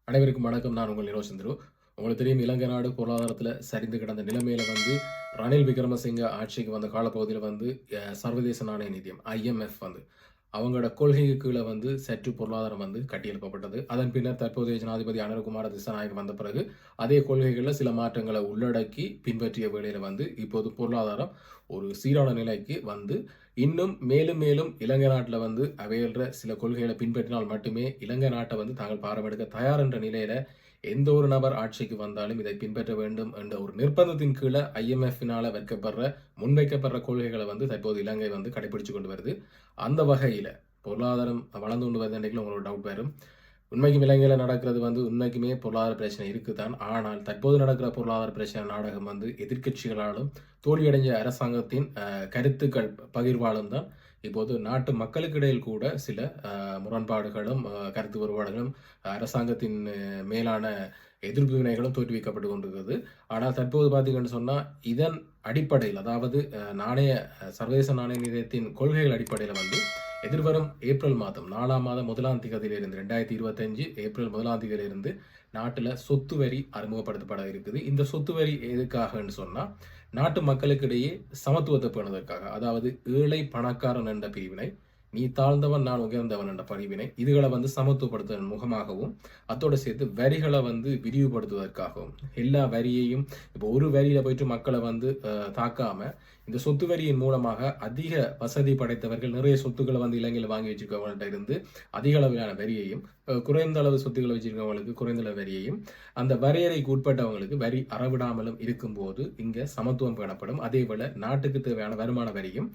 அனைவருக்கும் வணக்கம். நான் உங்கள் நிரோசந்திரு. உங்களுக்கு தெரியும், இலங்கை நாடு பொருளாதாரத்தில் சரிந்து கிடந்த நிலைமையில ரணில் விக்ரமசிங்க ஆட்சிக்கு வந்த காலப்பகுதியில் சர்வதேச நாணய நிதியம் IMF அவங்களோட கொள்கைக்கு கீழே சற்று பொருளாதாரம் கட்டியெழுப்பப்பட்டது. அதன் பின்னர் தற்போதைய ஜனாதிபதி அனுரகுமார திசாநாயக் வந்த பிறகு அதே கொள்கைகளில் சில மாற்றங்களை உள்ளடக்கி பின்பற்றிய வேளையில் இப்போது பொருளாதாரம் ஒரு சீரான நிலைக்கு இன்னும் மேலும் மேலும் இலங்கை நாட்டில் அவையல்ற சில கொள்கைகளை பின்பற்றினால் மட்டுமே இலங்கை நாட்டை தாங்கள் பாரமெடுக்க தயார் என்ற நிலையில எந்த ஒரு நபர் ஆட்சிக்கு வந்தாலும் இதை பின்பற்ற வேண்டும் என்ற ஒரு நிர்பந்தத்தின் கீழே IMF-னால முன்வைக்கப்படுற கொள்கைகளை தற்போது இலங்கை கடைபிடிச்சு கொண்டு வருது. அந்த வகையில பொருளாதாரம் வளர்ந்து கொண்டு வருது அன்றைக்கு உங்களோட டவுட் வரும். உண்மைக்கும் இலங்கையில் நடக்கிறது உண்மைக்குமே பொருளாதார பிரச்சனை இருக்குதான். ஆனால் தற்போது நடக்கிற பொருளாதார பிரச்சனை நாடகம் எதிர்க்கட்சிகளாலும் தோல்வியடைஞ்ச அரசாங்கத்தின் கருத்துக்கள் பகிர்வாலும் தான் இப்போது நாட்டு மக்களுக்கு இடையில் கூட சில முரண்பாடுகளும் கருத்து வேறுபாடுகளும் அரசாங்கத்தின் மேலான எதிர்ப்பு வினைகளும் தோற்றுவிக்கப்பட்டு கொண்டிருக்கிறது. ஆனால் தற்போது பார்த்தீங்கன்னு சொன்னால் இதன் அடிப்படையில், அதாவது சர்வதேச நாணய நிதியத்தின் கொள்கைகள் அடிப்படையில் எதிர்வரும் ஏப்ரல் மாதம் 4ஆம் மாதம் 1ஆம் தேதியிலிருந்து 2025 ஏப்ரல் 1ஆம் தேதியிலிருந்து நாட்டில் சொத்து வரி அறிமுகப்படுத்தப்பட இருக்குது. இந்த சொத்து வரி எதுக்காகன்னு சொன்னால் நாட்டு மக்களுக்கிடையே சமத்துவத்தை பேணுவதற்காக, அதாவது ஏழை பணக்காரன் என்ற பிரிவினை, நீ தாழ்ந்தவன் நான் உயர்ந்தவன் என்ற பிரிவினை, இதுகளை சமத்துவப்படுத்துவதன் முகமாகவும் அத்தோடு சேர்த்து வரிகளை விரிவுபடுத்துவதற்காகவும் எல்லா வரியையும் இப்போ ஒரு வரியில போயிட்டு மக்களை தாக்காம இந்த சொத்து வரியின் மூலமாக அதிக வசதி படைத்தவர்கள் நிறைய சொத்துக்களை இலங்கையில் வாங்கி வச்சிருக்கவங்கள்ட்ட இருந்து அதிக அளவிலான வரியையும், குறைந்த அளவு சொத்துக்களை வச்சிருக்கவங்களுக்கு குறைந்த அளவு வரியையும், அந்த வரையறைக்கு உட்பட்டவங்களுக்கு வரி அறவிடாமலும் இருக்கும்போது இங்க சமத்துவம் பேணப்படும். அதே போல நாட்டுக்கு தேவையான வருமான வரியும்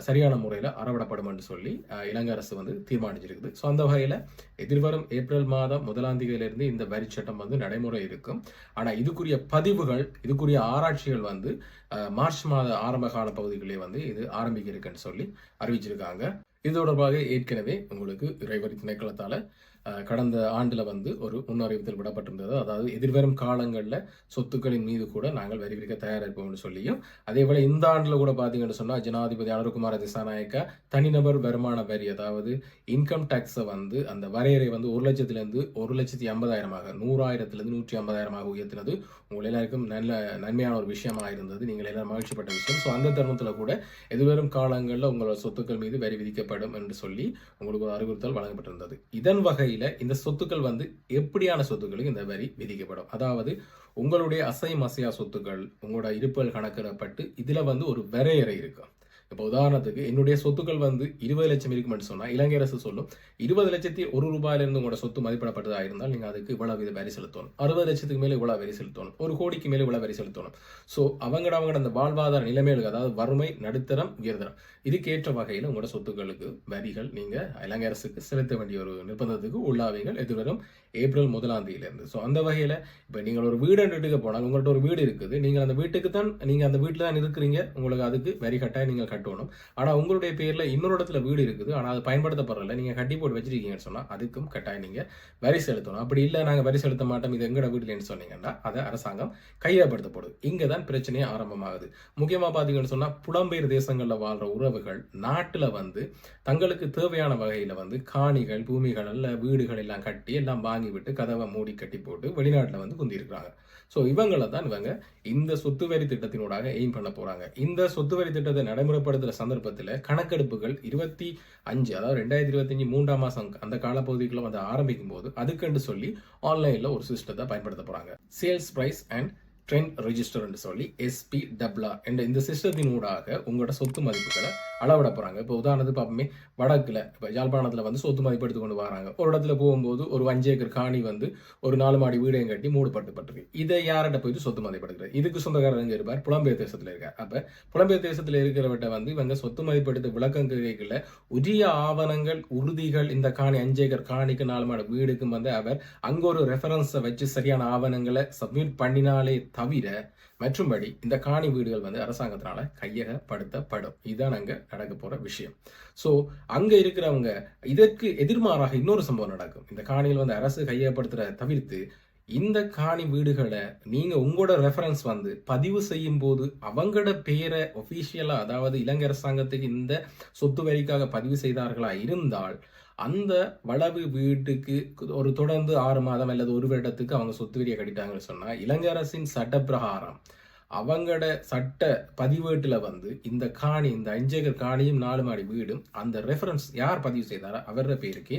சரியான முறையில் அறவிடப்படும் என்று சொல்லி இலங்கை அரசு தீர்மானிச்சிருக்குது. ஸோ அந்த வகையில் எதிர்வரும் ஏப்ரல் மாதம் 1ஆம் தேதியிலிருந்து இந்த வரி சட்டம் நடைமுறை இருக்கும். ஆனால் இதுக்குரிய பதிவுகள், இதுக்குரிய ஆராய்ச்சிகள் மார்ச் மாத ஆரம்ப கால பகுதிகளிலே இது ஆரம்பிக்க இருக்குன்னு சொல்லி அறிவிச்சிருக்காங்க. இது தொடர்பாக ஏற்கனவே உங்களுக்கு இறைவரி திணைக்களத்தால கடந்த ஆண்டுல ஒரு முன்னறிவித்தல் விடப்பட்டிருந்தது. அதாவது எதிர்வரும் காலங்களில் சொத்துக்களின் மீது கூட நாங்கள் வரி விதிக்க தயாரிப்போம்னு சொல்லியும், அதே போல இந்த ஆண்டுல கூட பாத்தீங்கன்னு சொன்னா ஜனாதிபதி அனுரகுமார திசாநாயக்கா தனிநபர் வருமான வரி, அதாவது இன்கம் டாக்ஸை அந்த வரையறை 1 லட்சத்திலிருந்து 1,50,000 100,000 150,000 உயர்த்தினது உங்கள் எல்லாருக்கும் நல்ல நன்மையான ஒரு விஷயமா இருந்தது. நீங்கள் எல்லாரும் மகிழ்ச்சிப்பட்ட விஷயம். ஸோ அந்த தருணத்தில் கூட எதிர்வரும் காலங்களில் உங்களோட சொத்துக்கள் மீது வரி விதிக்கப்படும் என்று சொல்லி உங்களுக்கு ஒரு அறிவுறுத்தல் வழங்கப்பட்டிருந்தது. இதன் வகை இந்த சொத்துக்கள் எப்படியான சொத்துக்களுக்கு இந்த வரி விதிக்கப்படும், அதாவது உங்களுடைய அசையும் அசையா சொத்துக்கள் உங்களோட இருப்புகள் கணக்கிடப்பட்டு இதுல ஒரு வரையறை இருக்கும். இப்போ உதாரணத்துக்கு என்னுடைய சொத்துக்கள் 20 லட்சம் இருக்குமென்னு சொன்னா இலங்கை அரசு சொல்லும் 20 லட்சத்தி ₹1 உங்களோட சொத்து மதிப்பிடப்பட்டதா இருந்தால் நீங்க அதுக்கு இவ்வளவு வரி செலுத்தணும், 60 லட்சத்துக்கு மேல இவ்வளவு வரி செலுத்தணும், 1 கோடிக்கு மேல இவ்வளவு வரி செலுத்தணும். ஸோ அவங்க அந்த வாழ்வாதார நிலைமைகளுக்கு, அதாவது வறுமை, நடுத்தரம், உயர்தரம், இதுக்கேற்ற வகையில் உங்களோட சொத்துக்களுக்கு வரிகள் நீங்க இலங்கை அரசுக்கு செலுத்த வேண்டிய ஒரு நிர்பந்தத்துக்கு உள்ளாவீங்கள் எதிர்வரும் ஏப்ரல் 1ஆம் தேதியிலிருந்து. ஸோ அந்த வகையில இப்போ நீங்கள் ஒரு வீடு எடுக்க போனால் உங்கள்கிட்ட ஒரு வீடு இருக்குது, நீங்கள் அந்த வீட்டுக்கு தான் நீங்க அந்த வீட்டில் தான் இருக்கிறீங்க, உங்களுக்கு அதுக்கு வரி கட்டாயம் நீங்கள் கட்டணும். ஆனா உங்களுடைய பேர்ல இன்னொரு இடத்துல வீடு இருக்குது, ஆனா அது பயன்படுத்தப்படல, நீங்க கட்டி போட்டு வச்சிருக்கீங்கன்னு சொன்னா அதுக்கும் கட்டாயம் நீங்க வரி செலுத்தணும். அப்படி இல்லை நாங்க வரி செலுத்த மாட்டோம், இது எங்கட வீடுலன்னு சொன்னீங்கன்னா அதை அரசாங்கம் கையகப்படுத்தப்படுது. இங்கதான் பிரச்சனையே ஆரம்பமாகுது. முக்கியமா பாத்தீங்கன்னு சொன்னா புலம்பெயர் தேசங்கள்ல வாழ்ற உறவுகள் நாட்டுல தங்களுக்கு தேவையான வகையில காணிகள், பூமிகள், அல்ல வீடுகள் எல்லாம் கட்டி எல்லாம் வாங்கி விட்டு கதவை மூடி கட்டி போட்டு வெளிநாட்டுல குந்தி இருக்கிறாங்க. ஸோ இவங்களை தான் இந்த சொத்து வரி திட்டத்தினூடாக எய்ம் பண்ண போறாங்க. இந்த சொத்து வரி திட்டத்தை நடைமுறைப்படுத்துற சந்தர்ப்பத்தில் கணக்கெடுப்புகள் 25, அதாவது 2025 3ஆம் மாசம் அந்த காலப்பகுதிக்குள்ள ஆரம்பிக்கும் போது அதுக்குன்னு சொல்லி ஆன்லைன்ல ஒரு சிஸ்டத்தை பயன்படுத்த போறாங்க. Sales price and trend register என்று சொல்லி SPWR என்ற இந்த சிஸ்டத்தின் ஊடாக உங்களோட சொத்து மதிப்புகளை அளவிட போறாங்க. இப்போ உதாரணத்துக்கு பார்ப்போமே, வடக்குல இப்போ யாழ்ப்பாணத்துல சொத்து மதிப்பு எடுத்து கொண்டு வராங்க. ஒரு இடத்துல போகும்போது ஒரு 5 ஏக்கர் காணி ஒரு 4 மாடி வீடையும் கட்டி மூடப்பட்டு இதை யார்கிட்ட போயிட்டு சொத்து மதிப்படுத்துறது? இதுக்கு சொந்தக்காரர் எங்க இருப்பார்? புலம்பெயர் தேசத்துல இருக்கார். அப்ப புலம்பெயர் தேசத்துல இருக்கிறவட்ட இவங்க சொத்து மதிப்படுத்த விளக்கம் கேட்கல, உரிய ஆவணங்கள், உறுதிகள், இந்த காணி 5 ஏக்கர் காணிக்கு 4 மாடி வீடுக்கும் அவர் அங்க ஒரு ரெஃபரன்ஸை வச்சு சரியான ஆவணங்களை சப்மிட் பண்ணினாலே தவிர மற்றும்படி இந்த காணி வீடுகள் அரசாங்கத்தினால கையகப்படுத்தப்படும். இதுதான் அங்க நடக்க போற விஷயம். சோ அங்க இருக்கிறவங்க இதற்கு எதிர்மாறாக இன்னொரு சம்பவம் நடக்கும். இந்த காணியில் அரசு கையகப்படுத்துற தவிர்த்து இந்த காணி வீடுகளை நீங்க உங்களோட ரெஃபரன்ஸ் பதிவு செய்யும் போது அவங்களோட பேரை ஒபிஷியலா, அதாவது இலங்கை அரசாங்கத்துக்கு இந்த சொத்து வரிக்காக பதிவு செய்தார்களா இருந்தால் அந்த வளவு வீட்டுக்கு ஒரு தொடர்ந்து 6 மாதம் அல்லது 1 வருடத்துக்கு அவங்க சொத்து வரியை கட்டிட்டாங்கன்னு சொன்னா இலங்கை அரசின் சட்டப்பிரகாரம் அவங்களோட சட்ட பதிவேட்டுல வந்து இந்த காணி இந்த 5 ஏக்கர் காணியும் 4 மாடி வீடும் அந்த ரெஃபரன்ஸ் யார் பதிவு செய்தாரோ அவரோட பேருக்கு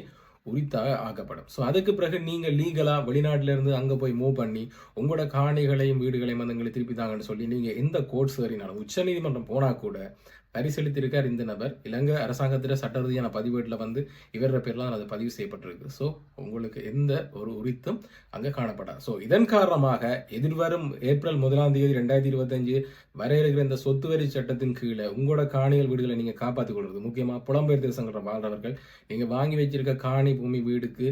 உரித்தாக ஆக்கப்படும். ஸோ அதுக்கு பிறகு நீங்கள் லீகலாக வெளிநாட்டில இருந்து அங்கே போய் மூவ் பண்ணி உங்களோட காணிகளையும் வீடுகளையும் வந்து எங்களை திருப்பி தாங்கன்னு சொல்லி நீங்கள் எந்த கோர்ட்ஸ் வரையினாலும் உச்சநீதிமன்றம் போனால் கூட பரிசீலித்திருக்கார் இந்த நபர் இலங்கை அரசாங்கத்திட சட்ட ரீதியான பதிவேட்டில் வந்து இவர பேர்லாம் அது பதிவு செய்யப்பட்டிருக்கு. ஸோ உங்களுக்கு எந்த ஒரு உரித்தும் அங்கே காணப்படாது. ஸோ இதன் காரணமாக எதிர்வரும் ஏப்ரல் 1ஆம் தேதி 2025 வர இருக்கிற இந்த சொத்து வரி சட்டத்தின் கீழே உங்களோட காணிகள் வீடுகளை நீங்கள் காப்பாற்றிக் கொள்வது முக்கியமாக புலம்பெயர் தேசங்கள் வாழ்றவர்கள் நீங்கள் வாங்கி வச்சிருக்க காணி பூமி வீடுக்கு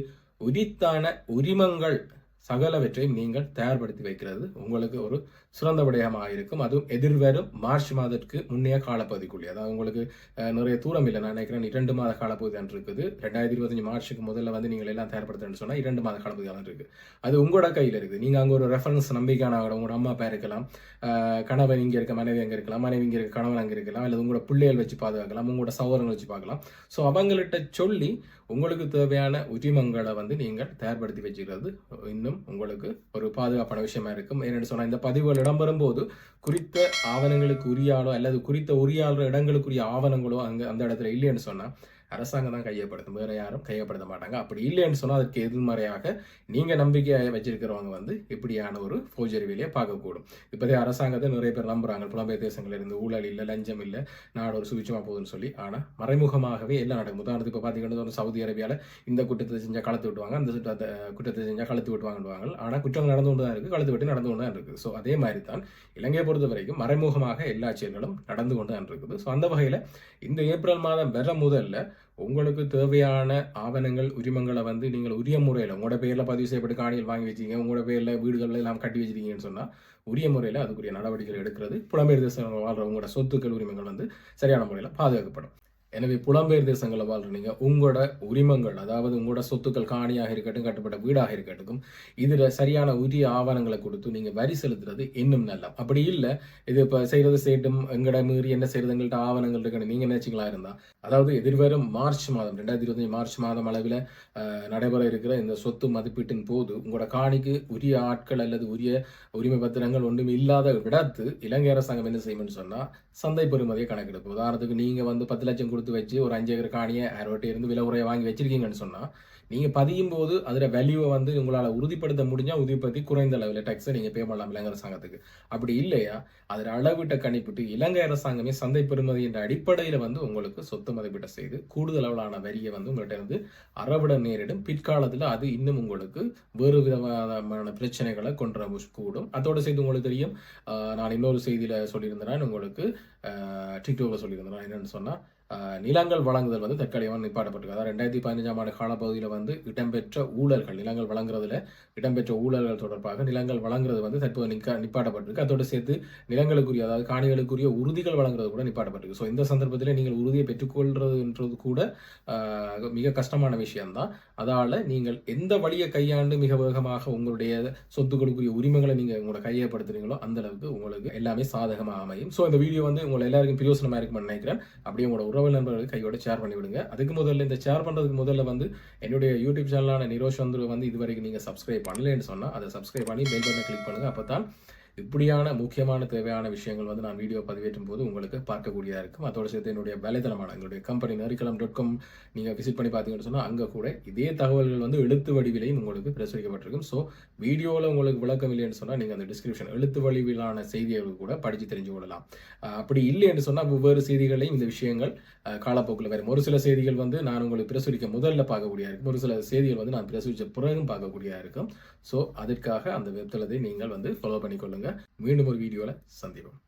உரித்தான உரிமங்கள் சகலவற்றையும் நீங்கள் தயார்படுத்தி வைக்கிறது உங்களுக்கு ஒரு சிறந்த விடயமாக இருக்கும். அதுவும் எதிர்வரும் மார்ச் மாதத்துக்கு முன்னைய காலப்பகுதிக்குள்ளே, அதாவது உங்களுக்கு நிறைய தூரம் இல்லை, நான் நினைக்கிறேன் 2 மாத காலப்பகுதி தான் இருக்குது. 2025 மார்ச்சுக்கு முதல்ல வந்து நீங்கள் எல்லாம் தயார்படுத்தணும்னு சொன்னால் 2 மாத காலப்பகுதி தான் இருக்குது. அது உங்களோட கையில் இருக்குது. நீங்கள் அங்கே ஒரு ரெஃபரன்ஸ் நம்பிக்கையான உங்களோட அம்மா அப்பா இருக்கலாம், கணவன் இங்கே இருக்க மனைவி அங்கே இருக்கலாம், மனைவி இங்கே இருக்க கணவன் அங்கே இருக்கலாம், அல்லது உங்களோட பிள்ளைகள் வச்சு பாதுகாக்கலாம், உங்களோட சகோதரங்கள் வச்சு பார்க்கலாம். ஸோ அவங்கள்ட்ட சொல்லி உங்களுக்கு தேவையான உரிமங்களை வந்து நீங்கள் தயார்படுத்தி வச்சுக்கிறது இன்னும் உங்களுக்கு ஒரு பாதுகாப்பான விஷயமா இருக்கும். ஏன்னு சொன்னால் இந்த பதிவுகள் இடம்பெறும் போது குறித்த ஆவணங்களுக்கு உரியாளோ அல்லது குறித்த உரியாளர் இடங்களுக்குரிய ஆவணங்களோ அந்த இடத்துல இல்லைன்னு சொன்னால் அரசாங்கம் தான் கையப்படுத்தும், வேற யாரும் கையப்படுத்த மாட்டாங்க. அப்படி இல்லைன்னு சொன்னால் அதற்கு எதிர்மறையாக நீங்க நம்பிக்கை வச்சிருக்கிறவங்க வந்து இப்படியான ஒரு ஃபோர்ஜரி வேலையை பார்க்கக்கூடும். இப்போதே அரசாங்கத்தை நிறைய பேர் நம்புறாங்க, புலம்பெயர் தேசங்கள் இருந்து ஊழல் இல்லை, லஞ்சம் இல்லை, நாடு ஒரு சுவிச்சமா போகுதுன்னு சொல்லி. ஆனால் மறைமுகமாகவே எல்லாம் நடக்கும். உதாரணத்துக்கு இப்போ பார்த்தீங்கன்னா சவுதி அரேபியாவில் இந்த குற்றத்தை செஞ்சால் கலத்து விட்டுவாங்க, அந்த குற்றத்தை செஞ்சால் கலத்து விட்டுவாங்க. ஆனால் குற்றம் நடந்து கொண்டு தான் இருக்குது, கலத்து விட்டு நடந்து கொண்டு தான் இருக்குது. ஸோ அதே மாதிரி தான் இலங்கையை பொறுத்த வரைக்கும் மறைமுகமாக எல்லா செயல்களும் நடந்து கொண்டு தான் இருக்குது. ஸோ அந்த வகையில் இந்த ஏப்ரல் மாதம் வர முதல்ல உங்களுக்கு தேவையான ஆவணங்கள் உரிமங்களை வந்து நீங்கள் உரிய முறையில் உங்களோட பேரில் பதிவு செய்யப்பட்டு காணிகள் வாங்கி வச்சிருக்கீங்க, உங்களோட பேரில் வீடுகளில் எல்லாம் கட்டி வச்சிருக்கீங்கன்னு சொன்னால் உரிய முறையில் அதுக்குரிய நடவடிக்கைகள் எடுக்கிறது புலம்பெயர் தேசங்கள் வாழ்ற உங்களோட சொத்துக்கள் உரிமங்கள் வந்து சரியான முறையில் பாதுகாக்கப்படும். எனவே புலம்பெயர் தேசங்களில் வாழ்றீங்க உங்களோட உரிமங்கள், அதாவது உங்களோட சொத்துக்கள் காணியாக இருக்கட்டும் கட்டப்பட்ட வீடாக இருக்கட்டும், இதில் சரியான உரிய ஆவணங்களை கொடுத்து நீங்கள் வரி செலுத்துறது இன்னும் நல்லா. அப்படி இல்லை இது இப்போ செய்கிறது செய்யட்டும் எங்கட மீறி என்ன செய்கிறது எங்கள்கிட்ட ஆவணங்கள் இருக்குன்னு நீங்கள் நினைச்சிங்களா இருந்தால், அதாவது எதிர்வரும் மார்ச் மாதம் 2025 மார்ச் மாதம் அளவில் நடைபெற இருக்கிற இந்த சொத்து மதிப்பீட்டின் போது உங்களோட காணிக்கு உரிய ஆட்கள் அல்லது உரிய உரிமை பத்திரங்கள் ஒன்றும் இல்லாத விடத்து இலங்கை அரசாங்கம் என்ன செய்யும்னு சொன்னால் சந்தை பெறுமதியை கணக்கெடுக்கும். உதாரணத்துக்கு நீங்கள் வந்து 10 லட்சம் கொடுத்து வச்சு ஒரு 5 ஏக்கர் காணியை 60 இருந்து விலை உரையை வாங்கி வச்சிருக்கீங்கன்னு சொன்னா நீங்கள் பதியும் போது அதில் வேல்யூவை வந்து உங்களால் உறுதிப்படுத்த முடிஞ்சால் உறுதிப்படுத்தி குறைந்த அளவில் டேக்ஸை நீங்கள் பே பண்ணலாம் இலங்கை அரசாங்கத்துக்கு. அப்படி இல்லையா அதில் அளவிட்ட கணிப்பிட்டு இலங்கை அரசாங்கமே சந்தை பெறுமதி என்ற அடிப்படையில் வந்து உங்களுக்கு சொத்து மதிப்பீட்டை செய்து கூடுதல் அளவிலான வரியை வந்து உங்கள்கிட்ட இருந்து அறவிட நேரிடும். பிற்காலத்தில் அது இன்னும் உங்களுக்கு வேறு விதமான பிரச்சனைகளை கொண்டு கூடும். அதோடு செய்து உங்களுக்கு தெரியும், நான் இன்னொரு செய்தியில் சொல்லியிருந்தேன், உங்களுக்கு டிக்டாக்ல சொல்லியிருந்தேன் என்னன்னு சொன்னால் நிலங்கள் வழங்குதல் வந்து தற்காலிகமாக நிப்பாட்டப்பட்டிருக்கு. அதாவது 2015ஆம் ஆண்டு காலப்பகுதியில் வந்து இடம்பெற்ற ஊழல்கள், நிலங்கள் வழங்குறதுல இடம்பெற்ற ஊழல்கள் தொடர்பாக நிலங்கள் வழங்குறது வந்து தற்போது நிப்பாட்டப்பட்டிருக்கு. அதோடு சேர்த்து நிலங்களுக்குரிய அதாவது காணிகளுக்குரிய உறுதிகள் வழங்குறது கூட நிப்பாட்டப்பட்டிருக்கு. ஸோ இந்த சந்தர்ப்பத்தில் நீங்கள் உறுதியை பெற்றுக்கொள்றதுன்றது கூட மிக கஷ்டமான விஷயம்தான். அதால் நீங்கள் எந்த வழியை கையாண்டு மிக வேகமாக உங்களுடைய சொத்துக்களுக்குரிய உரிமைகளை நீங்கள் உங்களோட கையப்படுத்துறீங்களோ அந்த அளவுக்கு உங்களுக்கு எல்லாமே சாதகமாக அமையும். ஸோ இந்த வீடியோ வந்து உங்களை எல்லாருக்கும் பிரயோசனமாக இருக்கும்னு நினைக்கிறேன். அப்படியே உங்களோட உறவு நண்பர்களுக்கு கையோட ஷேர் பண்ணி விடுங்க. அதுக்கு முதல்ல இந்த ஷேர் பண்ணுறதுக்கு முதல்ல வந்து என்னுடைய யூடியூப் சேனலான நிரோஷ் சந்துரு வந்து இதுவரைக்கும் நீங்கள் சப்ஸ்கிரைப் பண்ணலன்னு சொன்னால் அதை சப்ஸ்கிரைப் பண்ணி பெல் பட்டனை கிளிக் பண்ணுங்கள். அப்போ தான் இப்படியான முக்கியமான தேவையான விஷயங்கள் வந்து நான் வீடியோ பதிவேற்றும் போது உங்களுக்கு பார்க்கக்கூடியதாக இருக்கும். அதோடு சேர்த்து என்னுடைய வலைதளமான எங்களுடைய கம்பெனி narikilam.com நீங்கள் விசிட் பண்ணி பார்த்தீங்கன்னு சொன்னால் அங்கே கூட இதே தகவல்கள் வந்து எழுத்து வடிவிலையும் உங்களுக்கு பிரசுரிக்கப்பட்டிருக்கும். ஸோ வீடியோவில் உங்களுக்கு விளக்கம் இல்லைன்னு சொன்னால் நீங்கள் அந்த டிஸ்கிரிப்ஷன் எழுத்து வடிவிலான செய்திகள் கூட படித்து தெரிஞ்சு கொள்ளலாம். அப்படி இல்லைன்னு சொன்னால் வெவ்வேறு செய்திகளையும் இந்த விஷயங்கள் காலப்போக்கில் வரும். ஒரு சில செய்திகள் வந்து நான் உங்களுக்கு பிரசுரிக்க முதல்ல பார்க்கக்கூடியதாக இருக்கும், ஒரு சில செய்திகள் வந்து நான் பிரசுரித்த பிறகும் பார்க்கக்கூடியதாக இருக்கும். ஸோ அதற்காக அந்த வெப்தளத்தை நீங்கள் வந்து ஃபாலோ பண்ணிக்கொள்ளுங்க. மீண்டும் ஒரு வீடியோவில் சந்திப்போம்.